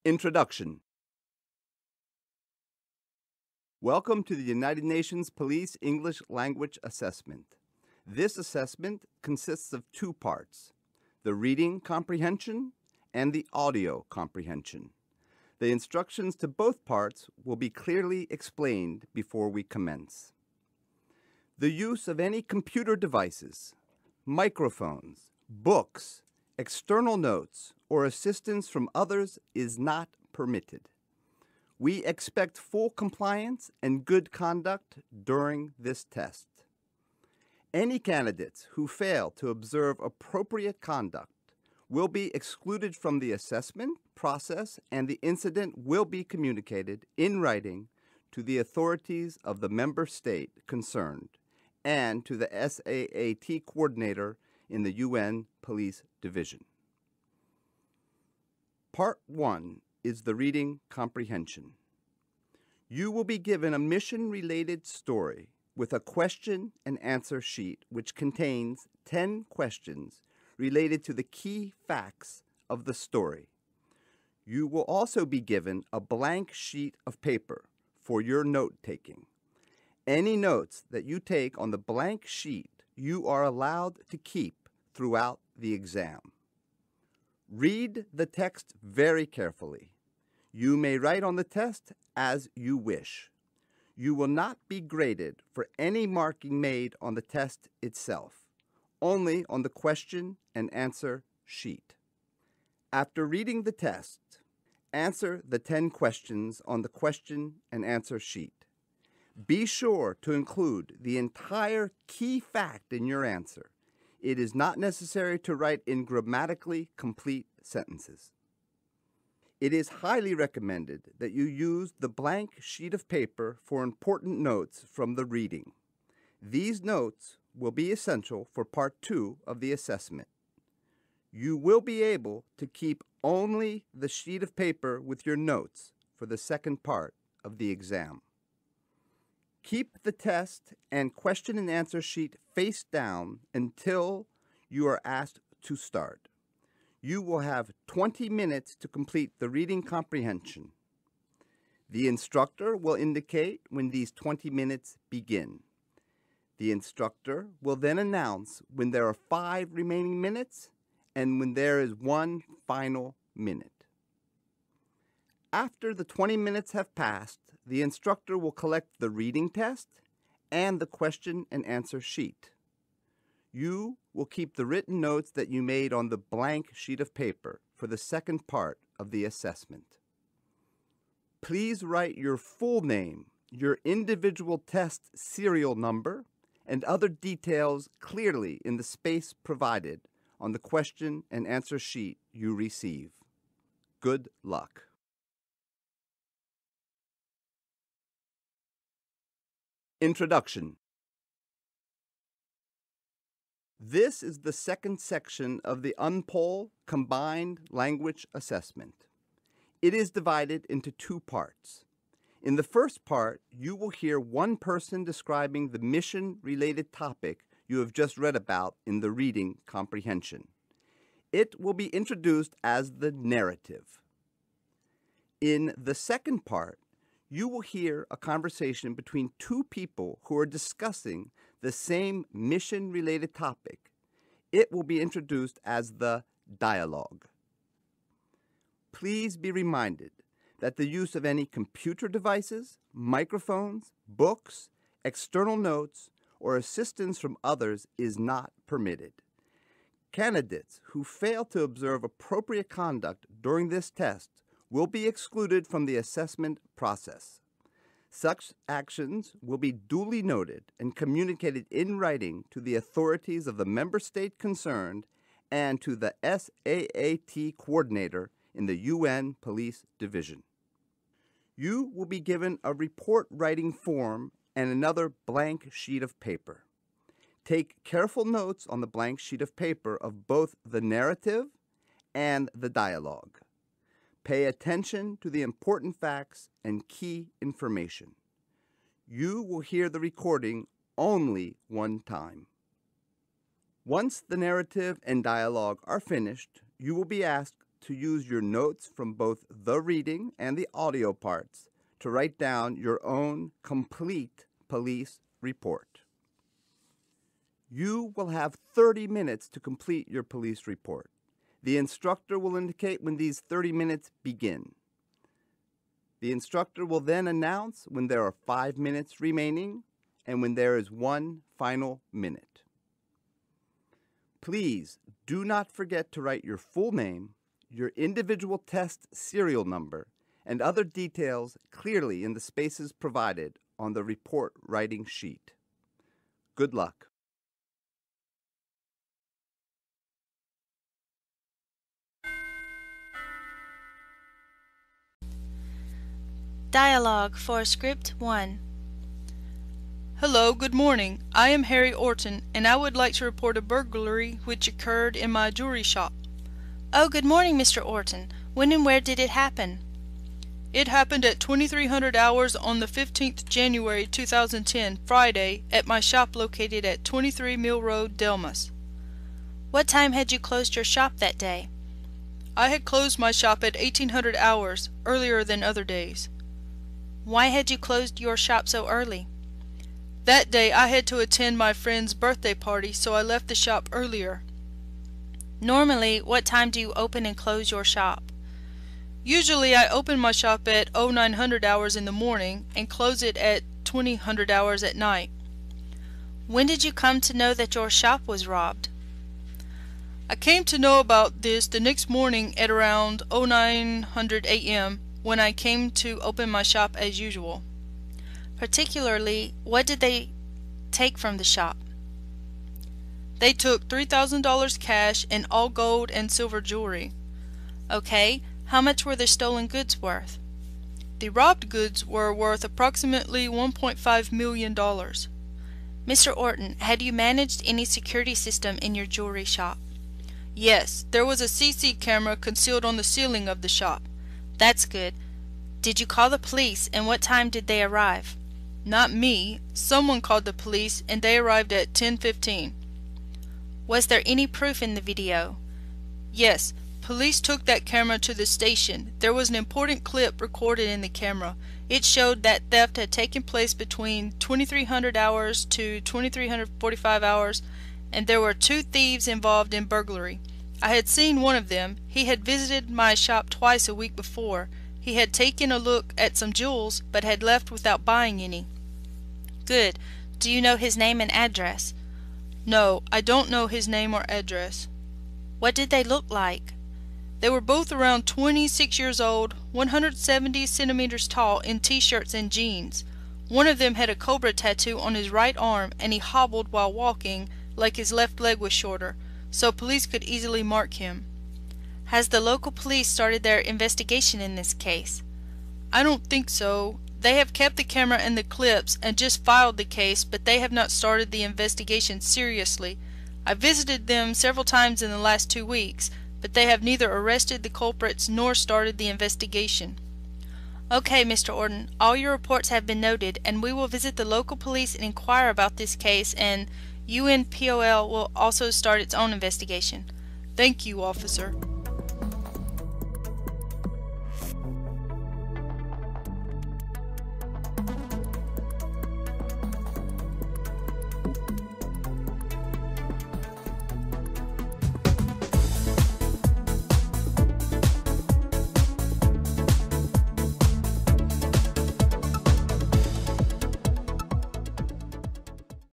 Introduction. Welcome to the United Nations Police English Language Assessment. This assessment consists of two parts, the reading comprehension and the audio comprehension. The instructions to both parts will be clearly explained before we commence. The use of any computer devices, microphones, books, external notes, or assistance from others is not permitted. We expect full compliance and good conduct during this test. Any candidates who fail to observe appropriate conduct will be excluded from the assessment process, and the incident will be communicated in writing to the authorities of the member state concerned and to the SAAT coordinator in the UN Police Division. Part 1 is the reading comprehension. You will be given a mission-related story with a question and answer sheet which contains 10 questions related to the key facts of the story. You will also be given a blank sheet of paper for your note-taking. Any notes that you take on the blank sheet you are allowed to keep throughout the exam. Read the text very carefully. You may write on the test as you wish. You will not be graded for any marking made on the test itself, only on the question and answer sheet. After reading the test, answer the 10 questions on the question and answer sheet. Be sure to include the entire key fact in your answer. It is not necessary to write in grammatically complete sentences. It is highly recommended that you use the blank sheet of paper for important notes from the reading. These notes will be essential for Part 2 of the assessment. You will be able to keep only the sheet of paper with your notes for the second part of the exam. Keep the test and question and answer sheet face down until you are asked to start. You will have 20 minutes to complete the reading comprehension. The instructor will indicate when these 20 minutes begin. The instructor will then announce when there are 5 remaining minutes and when there is 1 final minute. After the 20 minutes have passed, the instructor will collect the reading test and the question and answer sheet. You will keep the written notes that you made on the blank sheet of paper for the second part of the assessment. Please write your full name, your individual test serial number, and other details clearly in the space provided on the question and answer sheet you receive. Good luck. Introduction. This is the second section of the UNPOL Combined Language Assessment. It is divided into 2 parts. In the first part, you will hear one person describing the mission-related topic you have just read about in the reading comprehension. It will be introduced as the narrative. In the second part, you will hear a conversation between 2 people who are discussing the same mission-related topic. It will be introduced as the dialogue. Please be reminded that the use of any computer devices, microphones, books, external notes, or assistance from others is not permitted. Candidates who fail to observe appropriate conduct during this test will be excluded from the assessment process. Such actions will be duly noted and communicated in writing to the authorities of the member state concerned and to the SAAT coordinator in the UN Police Division. You will be given a report writing form and another blank sheet of paper. Take careful notes on the blank sheet of paper of both the narrative and the dialogue. Pay attention to the important facts and key information. You will hear the recording only one time. Once the narrative and dialogue are finished, you will be asked to use your notes from both the reading and the audio parts to write down your own complete police report. You will have 30 minutes to complete your police report. The instructor will indicate when these 30 minutes begin. The instructor will then announce when there are 5 minutes remaining and when there is 1 final minute. Please do not forget to write your full name, your individual test serial number, and other details clearly in the spaces provided on the report writing sheet. Good luck. Dialogue for Script 1. Hello, good morning. I am Harry Orton, and I would like to report a burglary which occurred in my jewelry shop. Oh, good morning, Mr. Orton. When and where did it happen? It happened at 2300 hours on the 15th January 2010, Friday, at my shop located at 23 Mill Road, Delmas. What time had you closed your shop that day? I had closed my shop at 1800 hours, earlier than other days. Why had you closed your shop so early? That day I had to attend my friend's birthday party, so I left the shop earlier. Normally, what time do you open and close your shop? Usually I open my shop at 0900 hours in the morning and close it at 2000 hours at night. When did you come to know that your shop was robbed? I came to know about this the next morning at around 0900 a.m. when I came to open my shop as usual. Particularly, what did they take from the shop? They took $3,000 cash and all gold and silver jewelry. Okay, how much were the stolen goods worth? The robbed goods were worth approximately $1.5 million. Mr. Orton, had you managed any security system in your jewelry shop? Yes, there was a CC camera concealed on the ceiling of the shop. That's good. Did you call the police, and what time did they arrive? Not me. Someone called the police, and they arrived at 10:15. Was there any proof in the video? Yes, police took that camera to the station. There was an important clip recorded in the camera. It showed that theft had taken place between 2300 hours to 2345 hours, and there were 2 thieves involved in burglary. I had seen one of them. He had visited my shop twice a week before. He had taken a look at some jewels, but had left without buying any. Good. Do you know his name and address? No, I don't know his name or address. What did they look like? They were both around 26 years old, 170 centimeters tall, in t-shirts and jeans. One of them had a cobra tattoo on his right arm, and he hobbled while walking, like his left leg was shorter, so police could easily mark him. Has the local police started their investigation in this case? I don't think so. They have kept the camera and the clips and just filed the case, but they have not started the investigation seriously. I visited them several times in the last 2 weeks, but they have neither arrested the culprits nor started the investigation. Okay, Mr. Orton, all your reports have been noted, and we will visit the local police and inquire about this case, and UNPOL will also start its own investigation. Thank you, officer.